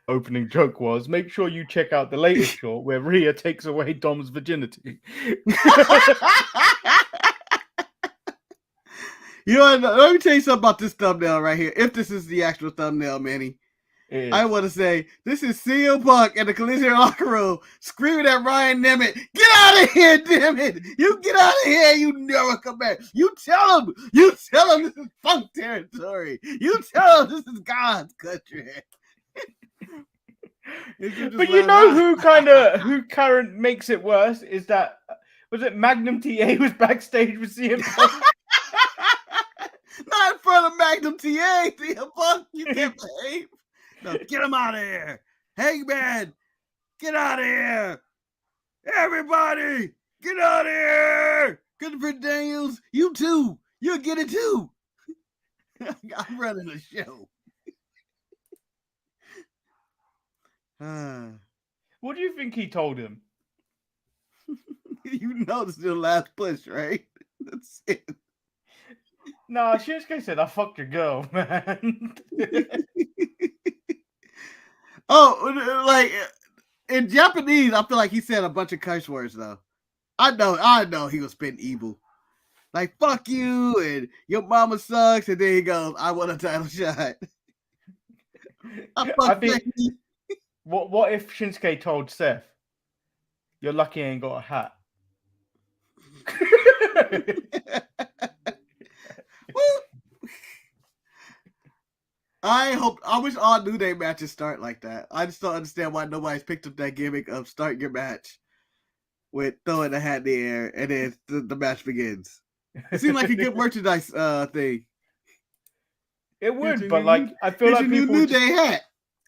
opening joke was, make sure you check out the latest short where Rhea takes away Dom's virginity. You know what? Let me tell you something about this thumbnail right here. If this is the actual thumbnail, Manny, I want to say this is CM Punk in the Collision locker room screaming at Ryan Nemeth, "Get out of here, damn it! You get out of here! You never come back! You tell him this is Punk territory! You tell him this is God's country!" But you know who current makes it worse is that was it Magnum TA was backstage with CM Punk. Not in front of Magnum TA, CM Punk. You can't behave. No, get him out of here. Hangman, get out of here. Everybody, get out of here. Christopher Daniels, you too. You'll get it too. I'm running a show. What do you think he told him? You know this is the last push, right? That's it. Nah, Shinsuke said, "I fucked your girl, man." Oh, like in Japanese, I feel like he said a bunch of curse words though. I know he was spitting evil. Like, fuck you and your mama sucks, and then he goes, "I want a title shot." I think what if Shinsuke told Seth, "You're lucky I ain't got a hat." I wish all New Day matches start like that. I just don't understand why nobody's picked up that gimmick of starting your match with throwing the hat in the air and then the match begins. It seems like a good merchandise thing. It would, but like I feel like people New Day hat.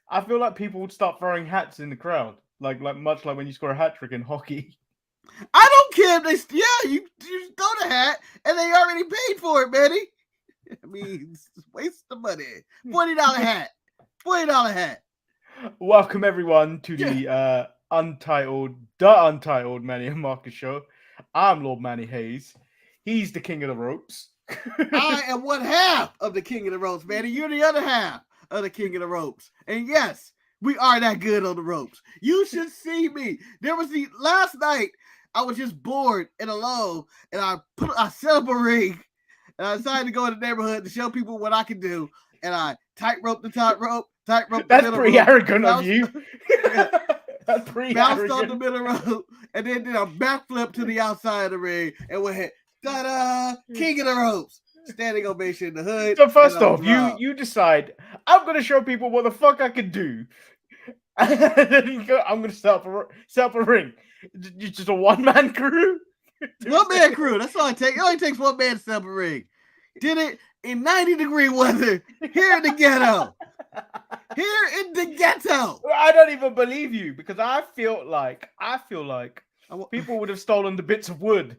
I feel like people would start throwing hats in the crowd, like much like when you score a hat trick in hockey. I don't care if they you throw the hat and they already paid for it, Manny. I mean, it's waste the money. $40 hat. $40 hat. Welcome everyone to the Untitled Manny and Marcus show. I'm Lord Manny Hayes. He's the king of the ropes. I am one half of the king of the ropes, Manny. You're the other half of the king of the ropes. And yes, we are that good on the ropes. You should see me. There was last night. I was just bored and alone, and I set up a ring. And I decided to go in the neighborhood to show people what I can do. And I tightrope the top rope, tightrope the middle rope. That's pretty arrogant of you. That's pretty bounced on the middle rope, and then did a backflip to the outside of the ring, and went, ta-da, king of the ropes. Standing ovation in the hood. So first off, you decide, I'm going to show people what the fuck I can do. And then you go, I'm going to set up a ring. Just a one-man crew? One-man crew. That's all it takes. It only takes one man to set up a ring. Did it in 90-degree weather here in the ghetto. Here in the ghetto. I don't even believe you because I feel like people would have stolen the bits of wood.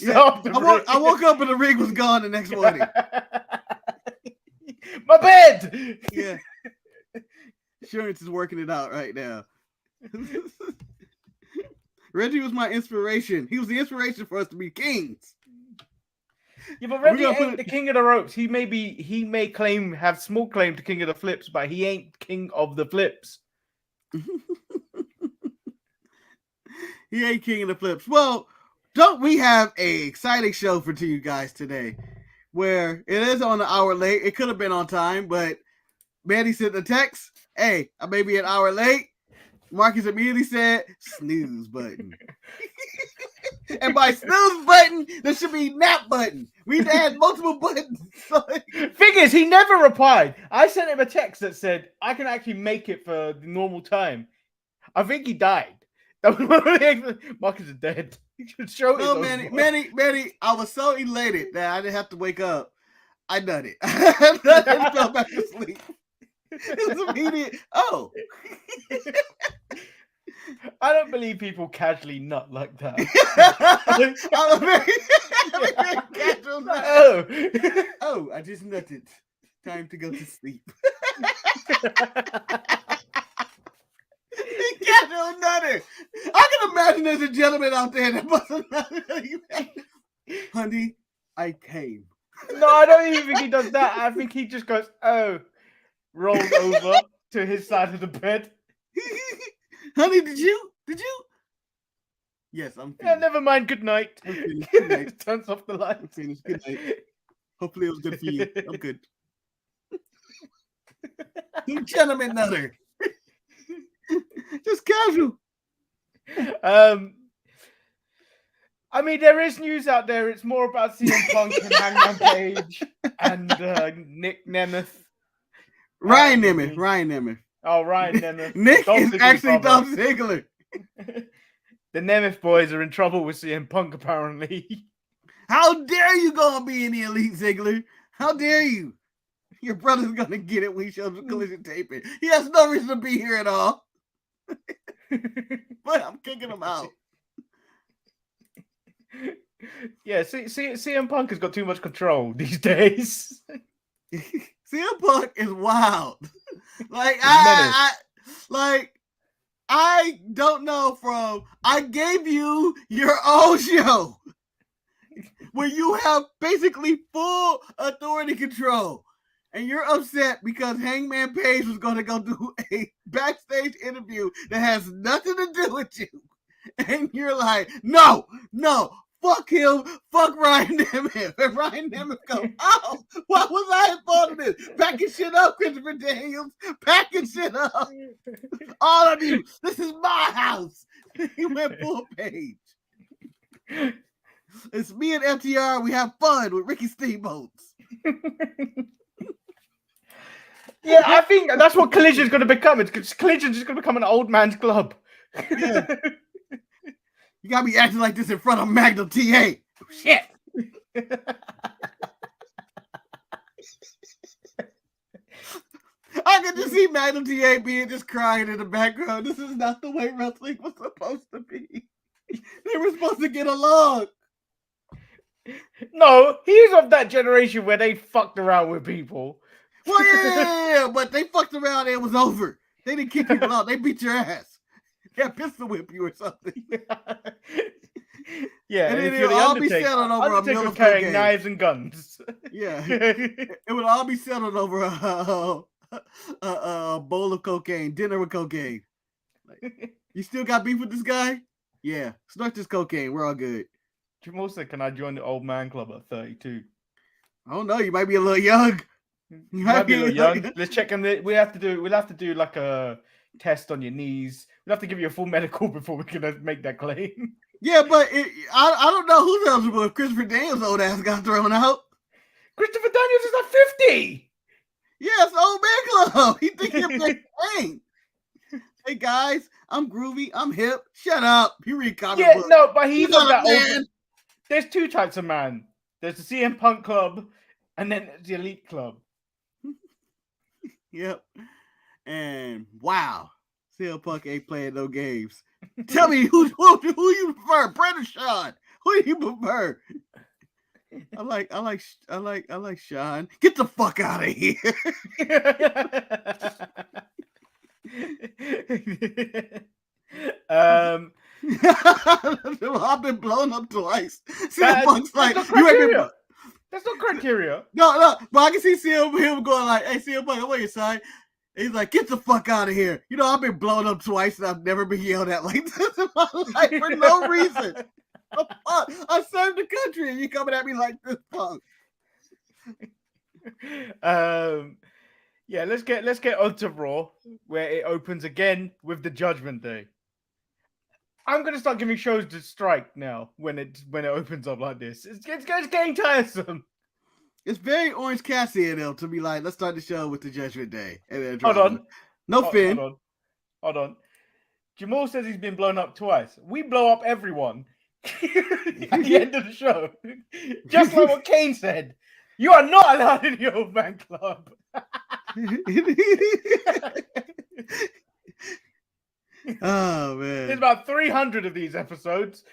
I woke up and the ring was gone the next morning. My bed. Yeah. Insurance is working it out right now. Reggie was my inspiration. He was the inspiration for us to be kings. Yeah, but Reggie ain't the king of the ropes. He may have small claim to king of the flips, but he ain't king of the flips. He ain't king of the flips. Well, don't we have a exciting show for you guys today? Where it is on an hour late. It could have been on time, but Manny sent a text. Hey, I may be an hour late. Marcus immediately said, snooze button. And by snooze button, there should be nap button. We've had multiple buttons. Figures, he never replied. I sent him a text that said, I can actually make it for the normal time. I think he died. Marcus is dead. He should show no, Manny, I was so elated that I didn't have to wake up. I done it. I fell back to sleep. It was immediate. Oh. I don't believe people casually nut like that. I'm a very casual nut. Oh, I just nutted. Time to go to sleep. Casual nutter. I can imagine there's a gentleman out there that wasn't nutting. Honey, I came. No, I don't even think he does that. I think he just goes, oh, rolls over, to his side of the bed. Honey, did you? Yes, I'm Yeah, finished. never mind. Good night. I'm finished. Good night. Turns off the I'm lights. finished. Good night. Hopefully it was good for you. I'm good. You gentleman nutter. Just casual. I mean, there is news out there. It's more about CM Punk and Hangman Page and Nick Nemeth. Ryan Nemeth. Oh, Ryan Nemeth. Nick Dolph is Ziggler's actually brother. Dolph Ziggler. The Nemeth boys are in trouble with CM Punk, apparently. How dare you go and be in the Elite, Ziggler? How dare you? Your brother's gonna get it when he shows the collision taping. He has no reason to be here at all. But I'm kicking him out. Yeah, CM Punk has got too much control these days. CM Punk is wild. Like I don't know from I gave you your own show where you have basically full authority control, and you're upset because Hangman Page was going to go do a backstage interview that has nothing to do with you, and you're like, no, fuck him, fuck Ryan Nemeth. And Ryan Nemeth goes, oh, why was I involved in this? Packing shit up, Christopher Daniels. Packing shit up. All of you, this is my house. He went full Page. It's me and FTR. We have fun with Ricky Steamboats. Yeah, I think that's what Collision's going to become. Collision's just going to become an old man's club. Yeah. You got me acting like this in front of Magnum TA. Shit. I can just see Magnum TA being just crying in the background. This is not the way wrestling was supposed to be. They were supposed to get along. No, he's of that generation where they fucked around with people. Well, yeah, but they fucked around and it was over. They didn't kick people out. They beat your ass. They pistol whip you or something. Yeah, and then if you're the all be settled over a Undertaker meal was of carrying cocaine. knives and guns. Yeah, it would all be settled over a bowl of cocaine, dinner with cocaine. Like, you still got beef with this guy? Yeah, snort this cocaine. We're all good. Jamal said, "Can I join the old man club at 32?" I don't know. You might be a little young. You might be a little young. Let's check him. We'll have to do like a test on your knees. We'll have to give you a full medical before we can make that claim. Yeah, but I don't know who's eligible if Christopher Daniels' old ass got thrown out. Christopher Daniels is like 50. Yeah, it's old man club. He think he's a big thing. Hey guys, I'm groovy. I'm hip. Shut up. You read comic books. No, but he's not not that a man. old. There's two types of man. There's the CM Punk club, and then the Elite club. Yep. And wow, CM Punk ain't playing no games. Tell me who you prefer, Brett or Sean? Who do you prefer? I like Sean. Get the fuck out of here. I've been blown up twice. CM Punk's like, you ain't been. That's not criteria. No, but I can see him going like, hey, CM Punk, I'm on your side. And he's like, get the fuck out of here. You know, I've been blown up twice and I've never been yelled at like this in my life for no reason. I served the country and you coming at me like this, Punk. Yeah, let's get on to Raw, where it opens again with the Judgment Day. I'm gonna start giving shows to strike now when it opens up like this. It's getting tiresome. It's very Orange Cassidy though to be like, let's start the show with the Judgment Day. And then Hold on. No Finn. Hold on. Jamal says he's been blown up twice. We blow up everyone at the end of the show. Just like what Kane said. You are not allowed in the old man club. Oh man. There's about 300 of these episodes.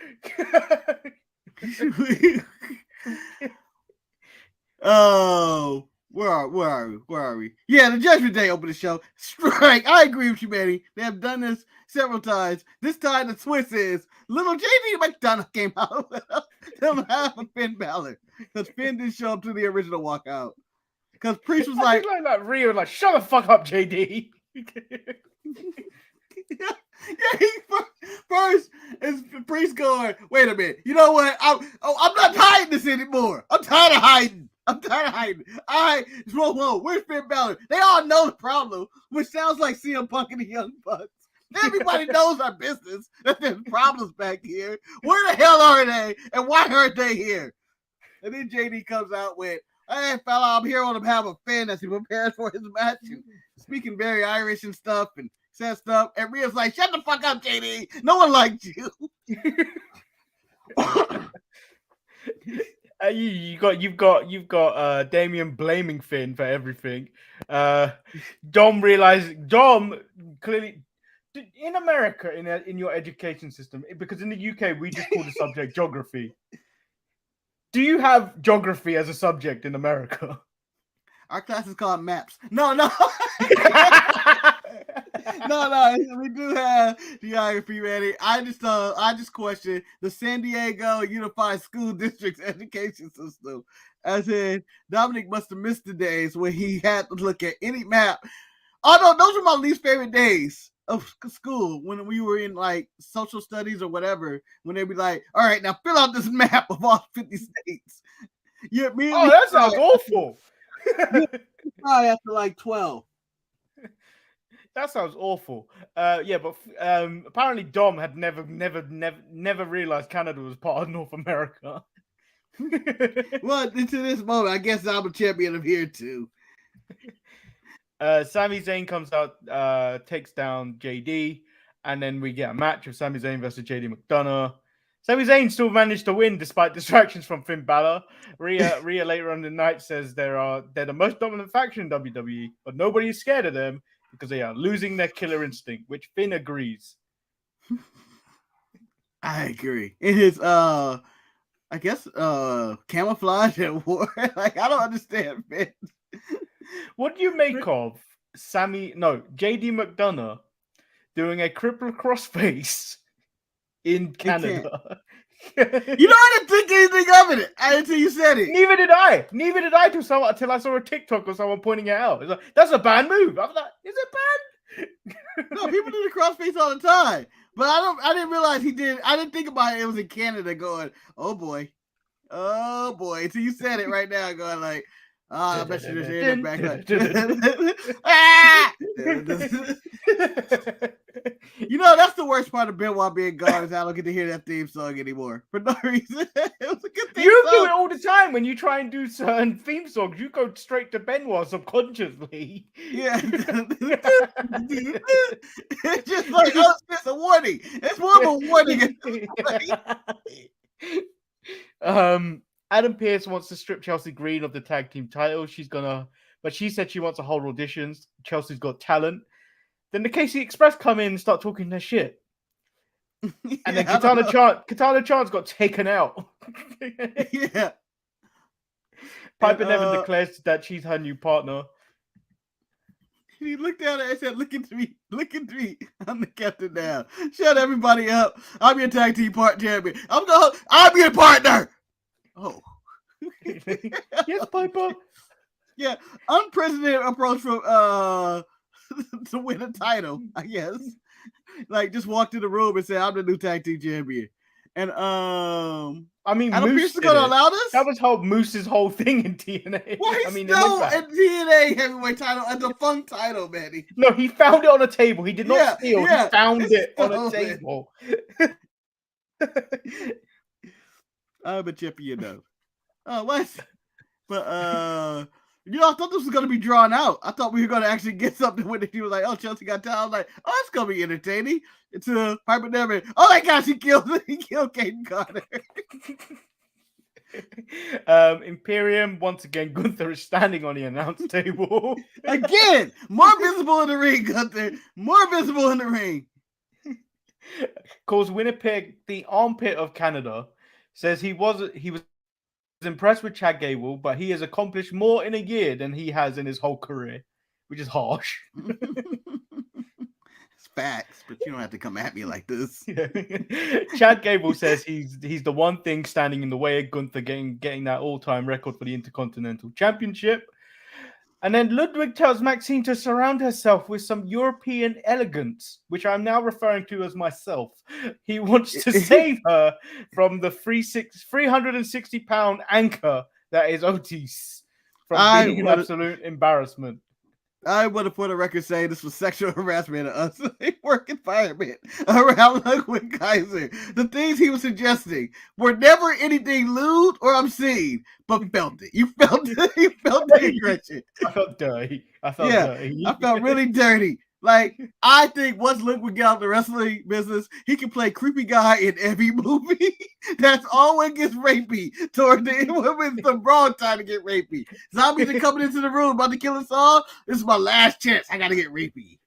Oh, where are we? Yeah, the Judgment Day opened the show. Strike. I agree with you, Manny. They have done this several times. This time the twist is little JD McDonough came out with them half of Finn Balor. Because Finn didn't show up to the original walkout. Because Priest was like Rio, like, shut the fuck up, JD. First is Priest going, wait a minute. You know what? I'm not hiding this anymore. I'm tired of hiding. All right, whoa, where's Finn Balor? They all know the problem, which sounds like CM Punk and the Young Bucks. Everybody knows our business, that there's problems back here. Where the hell are they? And why aren't they here? And then JD comes out with, hey, fella, I'm here on behalf of Finn as he prepares for his match. And speaking very Irish and stuff and says stuff. And Rhea's like, shut the fuck up, JD. No one liked you. You've got Damien blaming Finn for everything. Dom clearly in America in your education system, because in the UK we just call the subject geography. Do you have geography as a subject in America? Our class is called maps. No. No, we do have geography, Manny. I just question the San Diego Unified School District's education system. As in, Dominic must have missed the days when he had to look at any map. Oh no, those are my least favorite days of school, when we were in like social studies or whatever, when they'd be like, all right, now fill out this map of all 50 states. That sounds awful. Probably after like 12. That sounds awful. But apparently Dom had never realized Canada was part of North America. Well, to this moment, I guess I'm a champion of here too. Sami Zayn comes out, takes down JD, and then we get a match of Sami Zayn versus JD McDonough. Sami Zayn still managed to win despite distractions from Finn Balor. Rhea later on the night says they're the most dominant faction in WWE, but nobody is scared of them because they are losing their killer instinct, which Finn agrees. I agree. In his camouflage and war. Like, I don't understand, Finn. What do you make of JD McDonough doing a cripple crossface in Canada? You know, I didn't think anything of it until you said it. Neither did I until I saw a TikTok of someone pointing it out. It's like, that's a bad move. I was like, is it bad? No, people do the crossface all the time. But I didn't realize he did. I didn't think about it. It was in Canada going, oh boy. Until you said it right now, going like, I bet you just hear that back like, you know, that's the worst part of Benoit being gone is I don't get to hear that theme song anymore for no reason. It was a good theme You song. do it all the time when you try and do certain theme songs. You go straight to Benoit subconsciously. Yeah. It's just like, oh, it's a warning. It's more of a warning. Adam Pearce wants to strip Chelsea Green of the tag team title. But she said she wants to hold auditions. Chelsea's got talent. Then the KC Express come in and start talking their shit. And then Katana Chance got taken out. Yeah. Piper Niven declares that she's her new partner. He looked at her and said, look at me. I'm the captain now. Shut everybody up. I'm your tag team champion. I'm your partner. Oh. Yes, Piper. Yeah, unprecedented approach from to win a title, I guess. Like, just walked in the room and said, I'm the new tag team champion. And Adam Pearce is gonna allow this? That was Moose's whole thing in TNA. Well, he's still in TNA heavyweight title, a defunct title, Manny. No, he found it on a table. He did not steal. He found it on a table. I'm a champion though. Oh, what? But I thought this was gonna be drawn out. I thought we were gonna actually get something when he was like, "Oh, Chelsea got talent." I was like, "Oh, it's gonna be entertaining." It's a Piper Niven. Oh my gosh, he killed Caden Carter. Imperium once again. Gunther is standing on the announce table again. More visible in the ring, Gunther. More visible in the ring. Calls Winnipeg the armpit of Canada. Says he was impressed with Chad Gable, but he has accomplished more in a year than he has in his whole career, which is harsh. It's facts, but you don't have to come at me like this. Yeah. Chad Gable says he's the one thing standing in the way of Gunther getting that all-time record for the Intercontinental Championship. And then Ludwig tells Maxine to surround herself with some European elegance, which I'm now referring to as myself. He wants to save her from the 360-pound anchor that is Otis from being an absolute embarrassment. I want to, for the record, say this was sexual harassment of us work environment around Ludwig Kaiser. The things he was suggesting were never anything lewd or obscene, but felt it. You felt it. You felt the aggression. I felt dirty. I felt really dirty. Like, I think once Ludwig get out the wrestling business, he can play creepy guy in every movie. That's always gets rapey toward the end when it's the wrong time to get rapey. Zombies are coming into the room about to kill us all. This is my last chance. I gotta get rapey.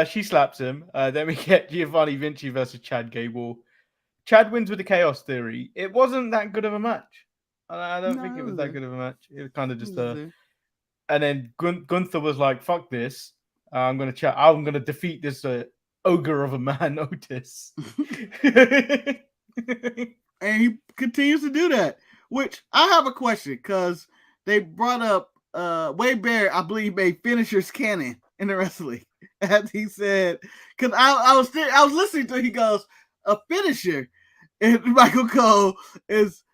She slaps him. Then we get Giovanni Vinci versus Chad Gable. Chad wins with the Chaos Theory. It wasn't that good of a match. I don't think it was that good of a match. It was kind of just and then Gunther was like, "Fuck this! I'm gonna defeat this ogre of a man, Otis." And he continues to do that. Which I have a question, because they brought up Wade Barrett, I believe, made finishers canon in the wrestling, as he said. Because I was listening to it, he goes, a finisher in Michael Cole is.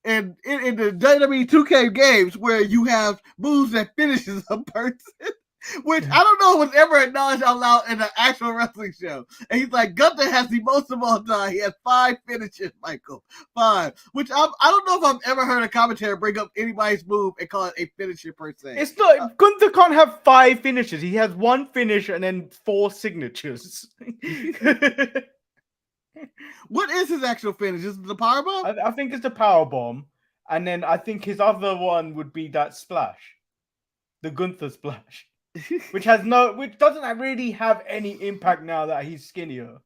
And in the WWE 2K games where you have moves that finishes a person, which I don't know was ever acknowledged out loud in an actual wrestling show. And he's like, Gunther has the most of all time. He has 5 finishes, Michael. 5. Which I don't know if I've ever heard a commentator bring up anybody's move and call it a finisher per se. It's not, Gunther can't have 5 finishes. He has 1 finish and then 4 signatures. What is his actual finish? Is it the powerbomb? I think it's the powerbomb, and then I think his other one would be that splash, the Gunther splash, which doesn't really have any impact now that he's skinnier.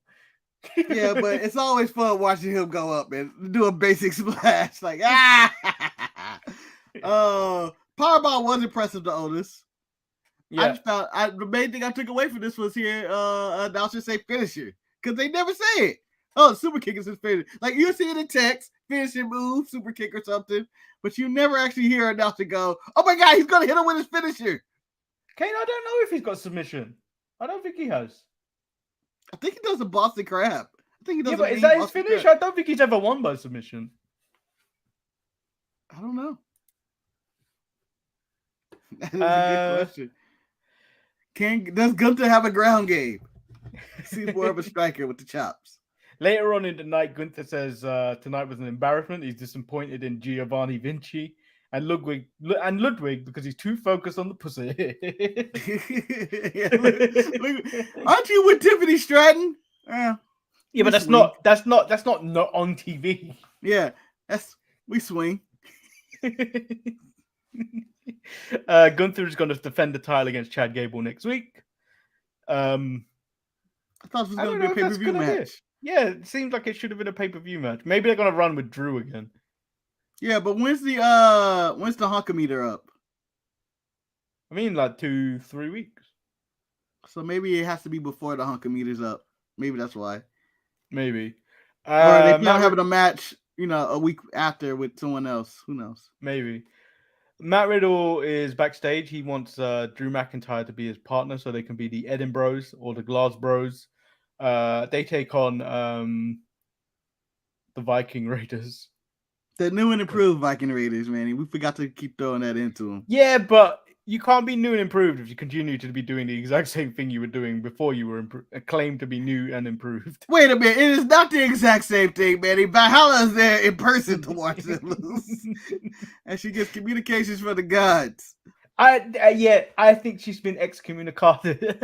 Yeah, but it's always fun watching him go up and do a basic splash, like powerbomb was impressive to Otis. Yeah, I just found the main thing I took away from this was here announcers say finisher, because they never say it. Oh, super kick is his finish. Like, you see it in text, finishing move, super kick or something, but you never actually hear an announcer go, "Oh my God, he's gonna hit him with his finisher." Kane, I don't know if he's got submission. I don't think he has. I think he does a Boston Crab. I think he does. Yeah, but is that his finish? Crab. I don't think he's ever won by submission. I don't know. That is a good question. Does Gunther have a ground game? He's more of a striker with the chops. Later on in the night, Gunther says tonight was an embarrassment. He's disappointed in Giovanni Vinci and Ludwig, because he's too focused on the pussy. look, aren't you with Tiffany Stratton? Yeah, but that's not on TV. Yeah, we swing. Gunther is going to defend the title against Chad Gable next week. I thought it was going to be a pay-per-view match. Yeah, it seems like it should have been a pay-per-view match. Maybe they're going to run with Drew again. Yeah, but when's the hunkometer up? I mean, like 2-3 weeks. So maybe it has to be before the hunkometer's up. Maybe that's why. Maybe. Or they plan on having a match, a week after with someone else. Who knows? Maybe. Matt Riddle is backstage. He wants Drew McIntyre to be his partner so they can be the Edinbros or the Glass Bros. They take on the Viking Raiders. The new and improved Viking Raiders, man. We forgot to keep throwing that into them. Yeah, but you can't be new and improved if you continue to be doing the exact same thing you were doing before you were claimed to be new and improved. Wait a minute. It is not the exact same thing, Manny. Valhalla is there in person to watch them lose. And she gets communications from the gods. I think she's been excommunicated.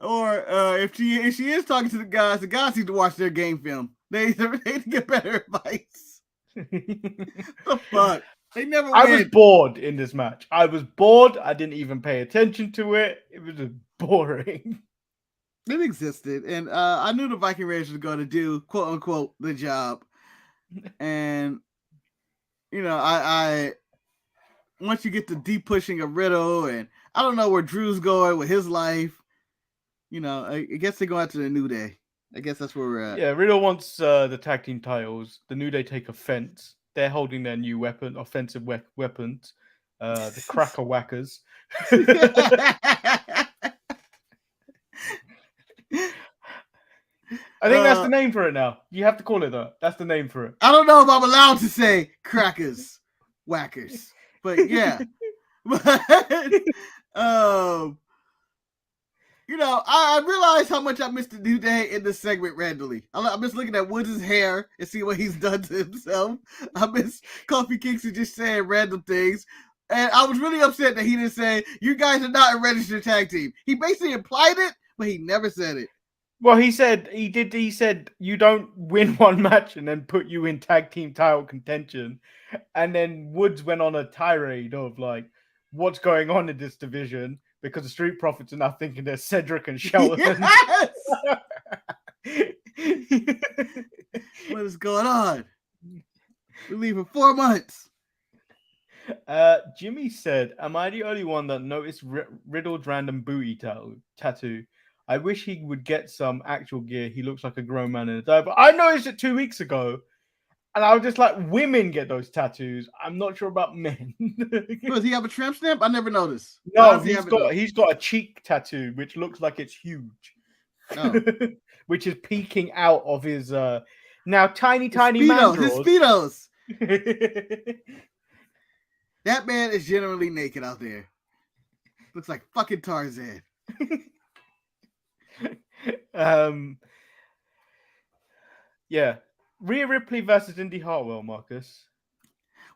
Or if she is talking to the gods need to watch their game film. They need to get better advice. The fuck? They never win. I was bored in this match. I was bored. I didn't even pay attention to it. It was just boring. It existed. And I knew the Viking Raiders was going to do, quote unquote, the job. And, I once you get the deep pushing of Riddle, and I don't know where Drew's going with his life. I guess they're going to the New Day. I guess that's where we're at. Yeah, Riddle wants the tag team titles. The New Day take offense. They're holding their new offensive weapons, the Cracker Whackers. I think that's the name for it now. You have to call it that. That's the name for it. I don't know if I'm allowed to say crackers, whackers, but yeah. You know, I realized how much I missed the New Day in this segment randomly. I'm just looking at Woods' hair and see what he's done to himself. I miss Kofi Kingston just saying random things. And I was really upset that he didn't say, you guys are not a registered tag team. He basically implied it, but he never said it. Well, he said you don't win one match and then put you in tag team title contention. And then Woods went on a tirade of like, what's going on in this division? Because the Street Profits are now thinking they're Cedric and Shelton. Yes! What is going on? We're leaving 4 months. Jimmy said, am I the only one that noticed Riddle's random booty tattoo? I wish he would get some actual gear. He looks like a grown man in a diaper. I noticed it 2 weeks ago. And I was just like, women get those tattoos. I'm not sure about men. Does he have a tramp stamp? I never noticed. No, he's got a cheek tattoo, which looks like it's huge. Oh. Which is peeking out of his now tiny Speedos, mandrels. His Speedos. That man is generally naked out there. Looks like fucking Tarzan. Yeah. Rhea Ripley versus Indy Hartwell, Marcus.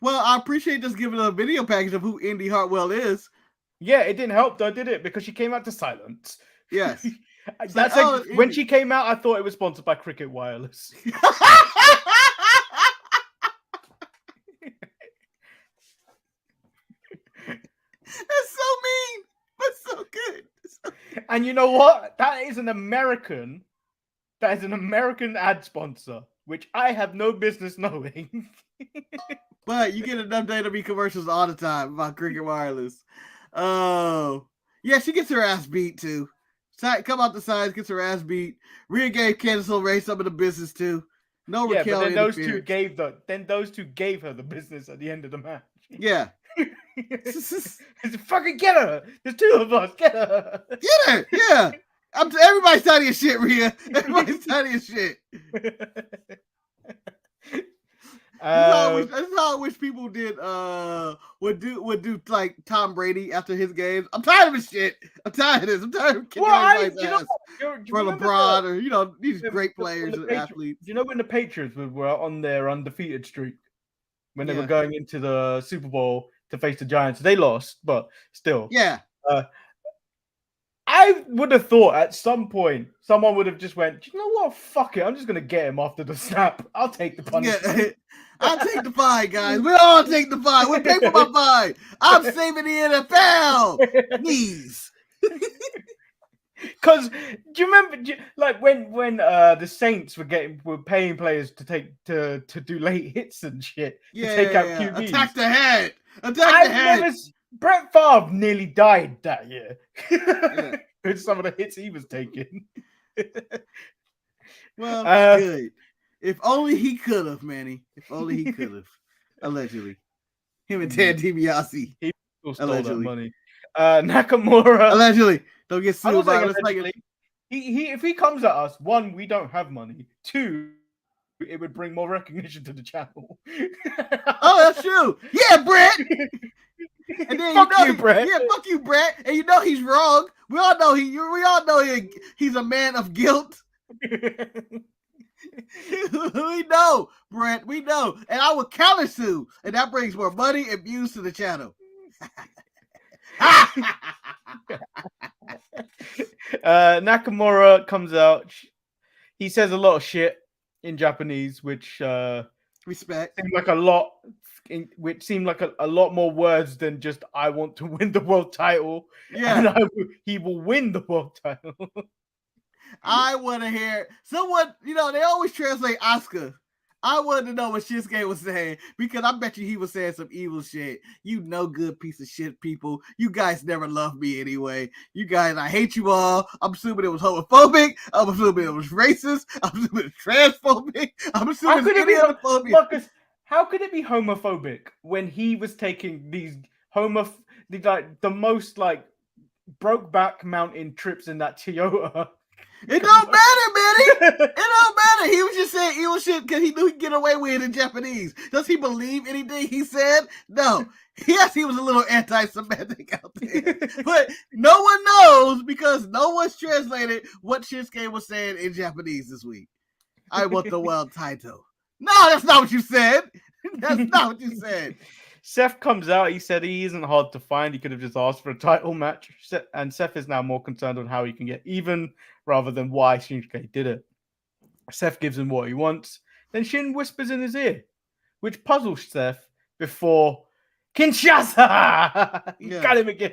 Well, I appreciate just giving a video package of who Indy Hartwell is. Yeah, it didn't help though, did it? Because she came out to silence. Yes. That's like, when she came out, I thought it was sponsored by Cricket Wireless. That's so mean, but so good. And you know what? That is an American ad sponsor, which I have no business knowing. But you get enough WWE commercials all the time about Cricket Wireless. Oh, yeah, she gets her ass beat too. Come out the sides, gets her ass beat. Rhea gave Candice LeRae some of the business too. No Raquel. Yeah, but then those two gave her the business at the end of the match. Yeah. Fucking get her. There's two of us. Get her. Get her. Yeah. Everybody's tired of your shit, Rhea. Everybody's tired of your shit. That's how I wish people would do like Tom Brady after his games. I'm tired of his shit. I'm tired of this. I'm tired of kicking everybody's ass for LeBron or these great players and athletes. Do you know when the Patriots were on their undefeated streak when they were going into the Super Bowl to face the Giants? They lost, but still. Yeah. I would have thought at some point someone would have just went, you know what? Fuck it. I'm just going to get him after the snap. I'll take the punishment. Yeah. I'll take the fine, guys. We all take the fine. We're paying for my fine. I'm saving the NFL. Knees. Because do you remember, like when the Saints were paying players to do late hits and shit to take out QBs? Attack the head. Attack the head. Brett Favre nearly died that year. With some of the hits he was taking. Well, good. If only he could have, Manny. If only he could have. Allegedly. Him and Ted DiBiase. He still stole that money. Nakamura. Allegedly. Don't get sued by us. If he comes at us, one, we don't have money. Two, it would bring more recognition to the channel. Oh, that's true. Yeah, Brett. And then fuck you, Brett. Yeah, fuck you, Brett. And you know he's wrong. We all know he's a man of guilt. We know, Brett. We know. And I will counter sue. And that brings more money and views to the channel. Nakamura comes out. He says a lot of shit in Japanese, which respect seemed like a lot. Which seemed like a lot more words than just "I want to win the world title." Yeah, and he will win the world title. I want to hear someone. They always translate Asuka I wanted to know what Shinsuke was saying because I bet you he was saying some evil shit. You no good piece of shit people. You guys never loved me anyway. You guys, I hate you all. I'm assuming it was homophobic. I'm assuming it was racist. I'm assuming it was transphobic. I'm assuming it's any other phobia. Marcus, how could it be homophobic when he was taking these the most like broke back mountain trips in that Toyota? It don't matter, Manny. It don't matter. He was just saying evil shit because he knew he'd get away with it in Japanese. Does he believe anything he said? No. Yes, he was a little anti-Semitic out there. But no one knows because no one's translated what Shinsuke was saying in Japanese this week. I want the world title. No, that's not what you said. That's not what you said. Seth comes out. He said he isn't hard to find. He could have just asked for a title match. And Seth is now more concerned on how he can get even rather than why Shinsuke did it. Seth gives him what he wants. Then Shin whispers in his ear, which puzzles Seth before Kinshasa. He got him again.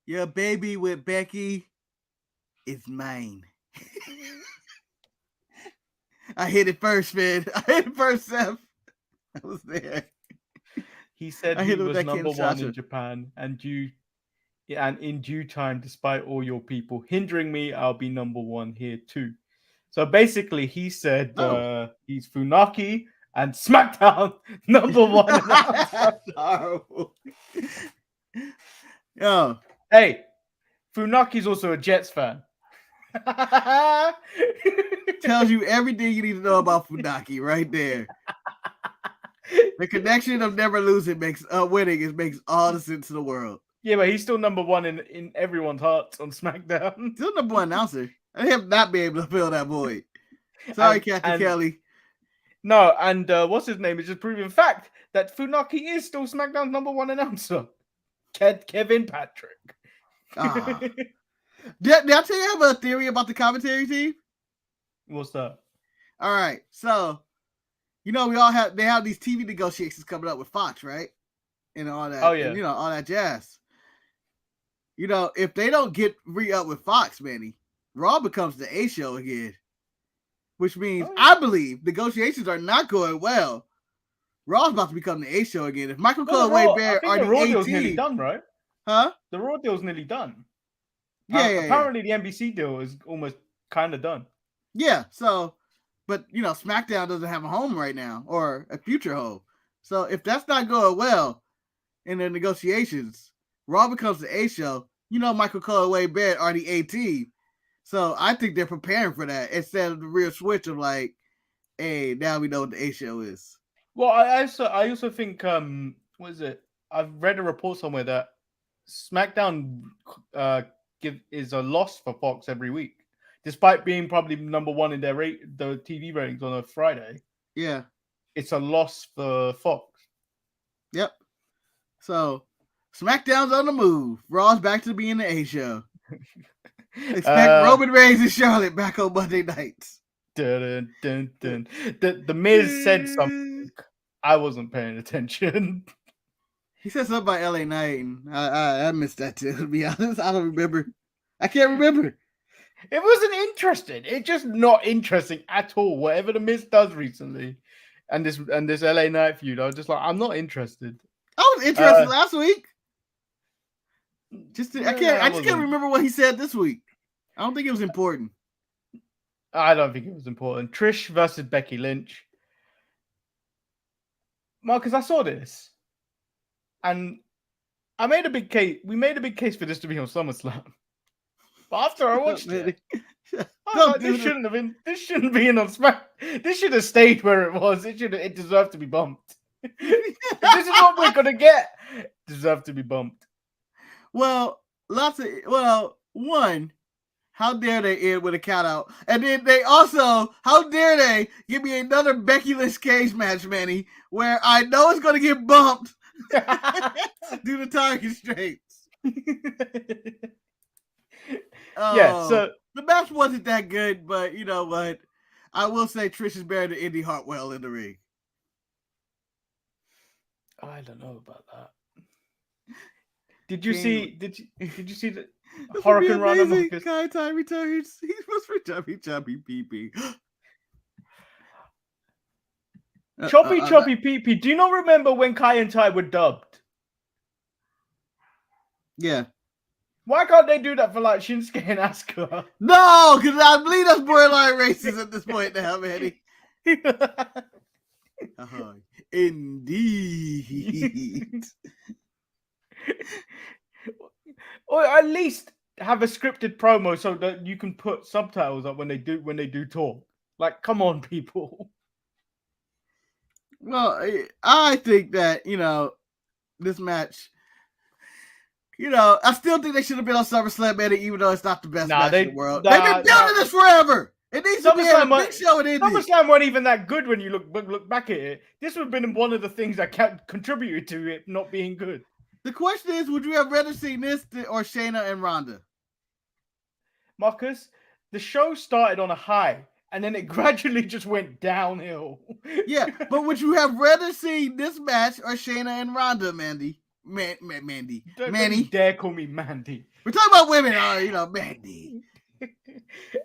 Your baby with Becky is mine. I hit it first, man. I hit it first, Seth. I was there. He said he was number one in Japan, and in due time, despite all your people hindering me, I'll be number one here too. So basically, he said he's Funaki and SmackDown number one. That's horrible. Yo, hey, Funaki's also a Jets fan. Tells you everything you need to know about Funaki right there. The connection of never losing makes makes all the sense in the world. Yeah, but he's still number one in everyone's hearts on SmackDown. Still number one announcer. I have not been able to fill that void. Sorry, Captain Kelly. No, and what's his name? It's just proven fact that Funaki is still SmackDown's number one announcer. Kevin Patrick. Did I tell you I have a theory about the commentary team? What's that? All right, so they have these TV negotiations coming up with Fox, right? And all that. Oh yeah. And, all that jazz. If they don't get re-up with Fox, Manny, Raw becomes the A show again. Which means I believe negotiations are not going well. Raw's about to become the A show again. If Michael Cole and Wade Barrett are the Raw A deal's team, nearly done, right? Huh? The Raw deal's nearly done. Yeah, apparently the NBC deal is almost kind of done. Yeah, so, but SmackDown doesn't have a home right now or a future home. So if that's not going well in the negotiations, Raw becomes the A show. Michael Cole and Wade Barrett are the A team. So I think they're preparing for that instead of the real switch of like, hey, now we know what the A show is. Well, I also think what is it? I've read a report somewhere that SmackDown is a loss for Fox every week, despite being probably number one in the TV ratings on a Friday. Yeah, it's a loss for Fox. Yep. So SmackDown's on the move. Raw's back to being the A show. Expect Roman Reigns and Charlotte back on Monday nights. Dun, dun, dun. The Miz said something. I wasn't paying attention. He said something about LA Knight, and I missed that too, to be honest. I don't remember. I can't remember. It wasn't interesting. It's just not interesting at all. Whatever the Miz does recently, and this LA Knight feud, I was just like, I'm not interested. I was interested last week. I just can't remember what he said this week. I don't think it was important. I don't think it was important. Trish versus Becky Lynch. Marcus, I saw this, and I made a big case. We made a big case for this to be on SummerSlam. But after I watched it, this shouldn't have been. This shouldn't be in on Smack. This should have stayed where it was. It deserved to be bumped. If this is what we're gonna get, it deserved to be bumped. Well, one, how dare they end with a count out? And then they also, how dare they give me another Becky Lynch cage match, Manny, where I know it's going to get bumped due to time constraints. Yeah, so the match wasn't that good, but you know what? I will say Trish is better than Indy Hartwell in the ring. I don't know about that. Did you see the Hurricane Rana? Kai Time returns. He was for chubby pee pee. Choppy Pee Pee. Do you not remember when Kai and Tai were dubbed? Yeah. Why can't they do that for like Shinsuke and Asuka? No, because I believe that's borderline racist at this point now, Manny. Indeed. Or at least have a scripted promo so that you can put subtitles up when they do talk. Like, come on, people. Well, I think that, this match, I still think they should have been on SummerSlam, man, even though it's not the best match in the world. They've been building this forever. It needs to be a big show in Indy. SummerSlam weren't even that good when you look back at it. This would have been one of the things that contributed to it not being good. The question is, would you have rather seen this or Shayna and Ronda? Marcus, the show started on a high, and then it gradually just went downhill. Yeah, but would you have rather seen this match or Shayna and Ronda, Mandy? Mandy. Don't dare call me Mandy. We're talking about women, Mandy.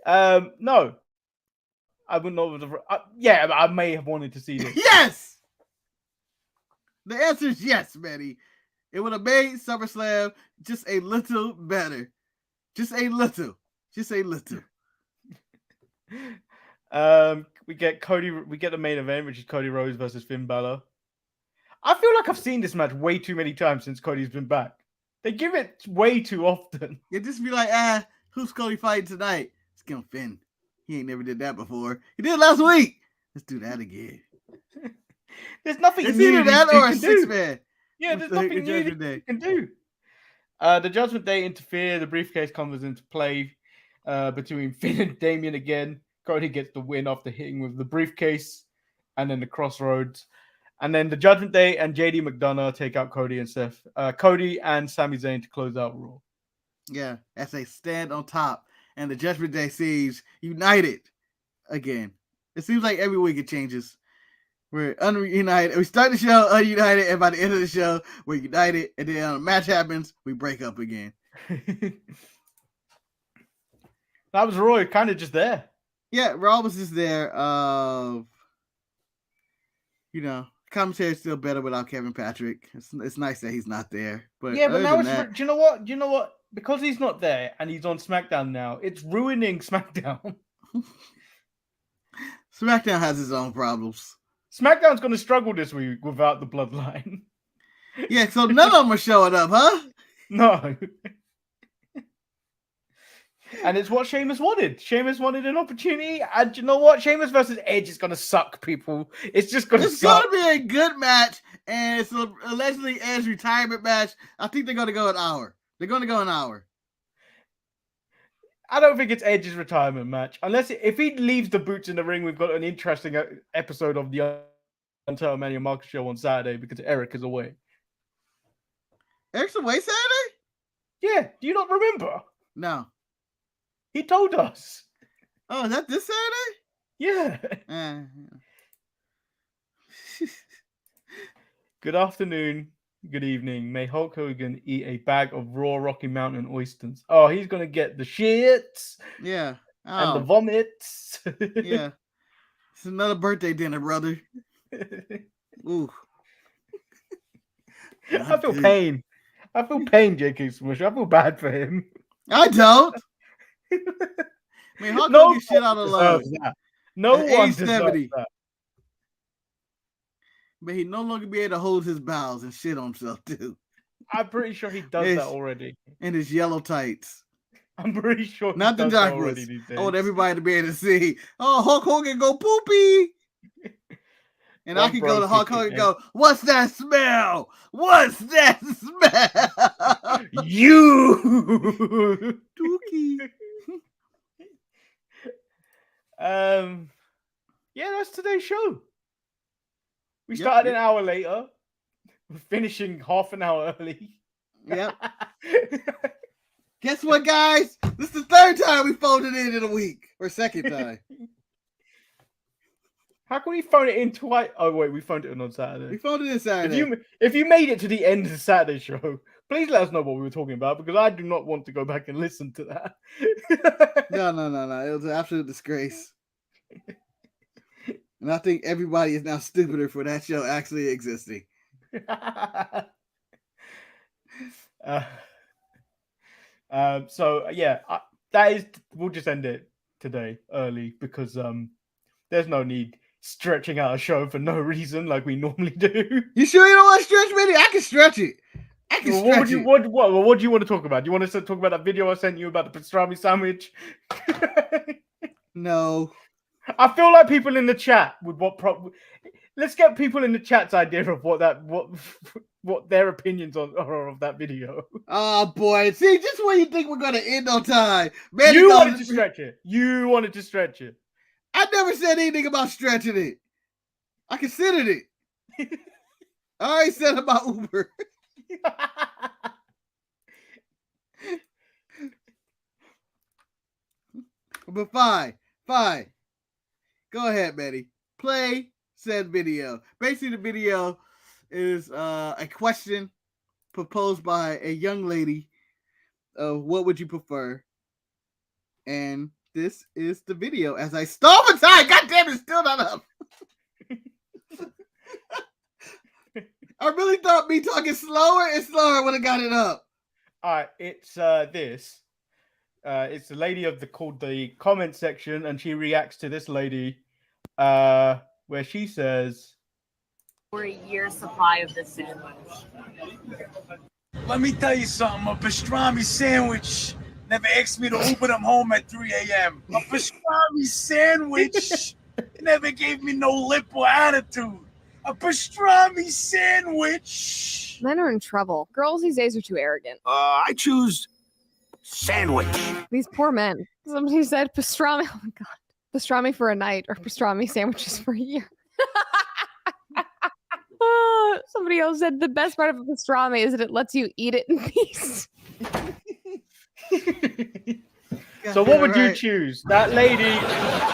No. I would not have. Yeah, I may have wanted to see this. Yes! The answer is yes, Mandy. It would have made SummerSlam just a little better. Just a little. We get the main event, which is Cody Rhodes versus Finn Balor. I feel like I've seen this match way too many times since Cody's been back. They give it way too often. It just be like, who's Cody fighting tonight? It's gonna Finn. He ain't never did that before. He did last week. Let's do that again. There's nothing it's new either that or a 6-man. Yeah, there's nothing new you can do. The Judgment Day interfere. The briefcase comes into play between Finn and Damian again. Cody gets the win after hitting with the briefcase and then the crossroads. And then the Judgment Day and JD McDonough take out Cody and Seth. Cody and Sami Zayn to close out Raw. Yeah, as they stand on top. And the Judgment Day seems united again. It seems like every week it changes. We're ununited. We start the show ununited, and by the end of the show, we're united. And then a match happens, we break up again. That was Roy, kind of just there. Yeah, Raw was just there. Commentary's still better without Kevin Patrick. It's nice that he's not there. But yeah, but now do you know what? Do you know what? Because he's not there and he's on SmackDown now, it's ruining SmackDown. SmackDown has its own problems. SmackDown's going to struggle this week without the Bloodline. Yeah, so none of them are showing up, huh? No. And it's what Sheamus wanted. Sheamus wanted an opportunity. And you know what? Sheamus versus Edge is going to suck, people. It's just going to suck. It's going to be a good match. And it's allegedly Edge's retirement match. I think they're going to go an hour. They're going to go an hour. I don't think it's Edge's retirement match. If he leaves the boots in the ring, we've got an interesting episode of the Untitled Manny and Marcus show on Saturday because Eric is away. Eric's away Saturday? Yeah. Do you not remember? No. He told us. Oh, is that this Saturday? Yeah. Good afternoon. Good evening. May Hulk Hogan eat a bag of raw Rocky Mountain oysters. Oh, he's going to get the shits. Yeah. And the vomits. Yeah. It's another birthday dinner, brother. Ooh. I feel pain. J.K. Smush. I feel bad for him. I don't. Hulk Hogan shit out of love. No one deserves that. But he no longer be able to hold his bowels and shit on himself, too. I'm pretty sure he does that already. In his yellow tights. I'm pretty sure not the dark ones. I want everybody to be able to see. Oh, Hulk Hogan go poopy. And I can go to Hulk Hogan and go, what's that smell? What's that smell? You! Dookie. Yeah, that's today's show. We started an hour later. We're finishing half an hour early. Yep. Guess what, guys? This is the third time we phoned it in a week. Or second time. How can we phone it in twice? Oh, wait, we phoned it in on Saturday. We phoned it in Saturday. If you made it to the end of the Saturday show, please let us know what we were talking about, because I do not want to go back and listen to that. No. It was an absolute disgrace. And I think everybody is now stupider for that show actually existing. So yeah, that is. We'll just end it today early because there's no need stretching out a show for no reason like we normally do. You sure you don't want to stretch, Manny? I can stretch it. I can stretch it. What do you want to talk about? Do you want to talk about that video I sent you about the pastrami sandwich? No. I feel like people in the chat would let's get people in the chat's idea of what their opinions are of that video. Oh boy. See, just when you think we're gonna end on time. Man, You wanted to stretch it. You wanted to stretch it. I never said anything about stretching it. I considered it. I already said about Uber. But fine. Go ahead, Manny. Play said video. Basically, the video is a question proposed by a young lady of what would you prefer? And this is the video as I stall for time. God damn it, it's still not up. I really thought me talking slower and slower would have got it up. All right, it's this. It's the lady called the comment section, and she reacts to this lady, where she says, "For a year's supply of this sandwich." Let me tell you something. A pastrami sandwich never asked me to Uber them home at 3 a.m. A pastrami sandwich never gave me no lip or attitude. A pastrami sandwich. Men are in trouble. Girls these days are too arrogant. I choose sandwich. These poor men. Somebody said pastrami. Oh my god, pastrami for a night or pastrami sandwiches for a year. Somebody else said the best part of a pastrami is that it lets you eat it in peace. So what would you choose? That lady.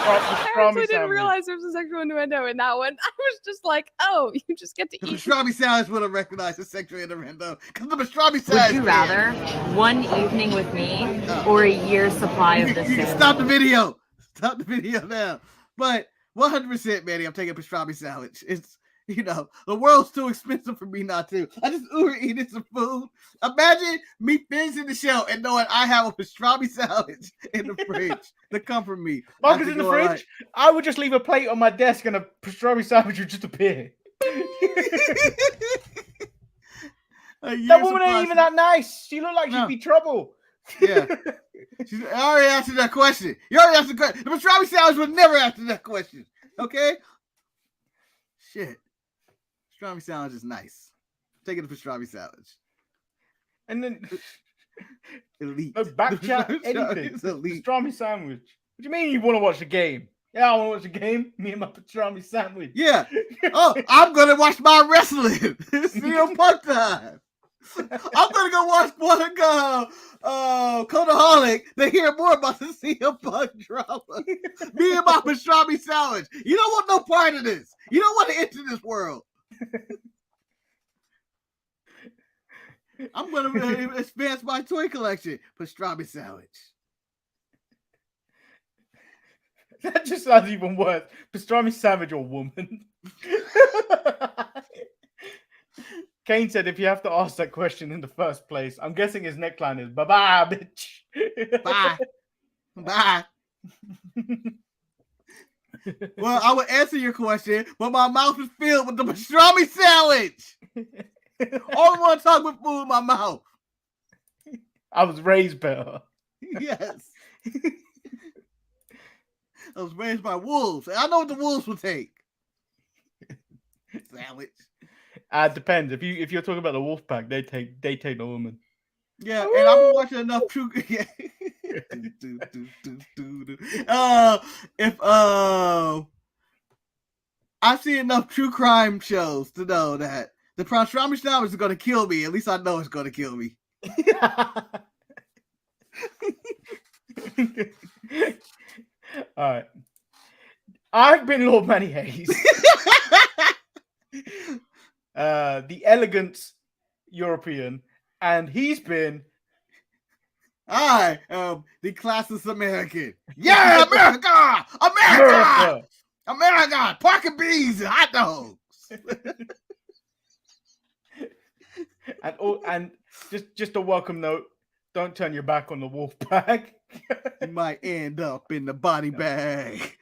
I actually didn't realize there was a sexual innuendo in that one. I was just like, oh, you just get to The eat. pastrami sandwich would have recognized the sexual innuendo because the pastrami sandwich. Would you rather one evening with me or a year's supply of this You can sandwich? stop the video. Stop the video now. But 100%, Manny, I'm taking a pastrami sandwich. It's, the world's too expensive for me not to. I just Uber eating some food. Imagine me finishing the show and knowing I have a pastrami sandwich in the fridge to comfort me. Marcus in the fridge. I would just leave a plate on my desk and a pastrami sandwich would just appear. That woman ain't even that nice. She looked like she'd be trouble. Yeah. I already answered that question. You already answered the question. The pastrami sandwich would never answer that question. Okay? Shit. Pastrami sandwich is nice. Taking the pastrami sandwich. And then Elite. no back chat, anything. Pastrami sandwich. What do you mean you want to watch the game? Yeah, I want to watch a game. Me and my pastrami sandwich. Yeah. Oh, I'm gonna watch my wrestling. CM Punk time. I'm gonna go watch Codeaholic to hear more about the CM Punk drama. Me and my pastrami sandwich. You don't want no part of this. You don't want to enter this world. I'm gonna expand my toy collection. Pastrami sandwich. That just sounds even worse. Pastrami sandwich or woman. Kane said if you have to ask that question in the first place, I'm guessing his neckline is bye-bye, bitch. Bye. Bye. Well, I would answer your question, but my mouth is filled with the pastrami sandwich. All I want to talk with food in my mouth. I was raised better. Yes. I was raised by wolves. I know what the wolves will take. Sandwich. Depends. If you're talking about the wolf pack, they take the woman. Yeah, and I've been watching enough true. I've seen enough true crime shows to know that the pastrami sandwich is going to kill me. At least I know it's going to kill me. All right. I've been Lord Manny Hayes. The elegant European, and he's been I am the classless American. Yeah, America! America! America, pork and beans and hot dogs. And just a welcome note: don't turn your back on the wolf pack. You might end up in the body bag.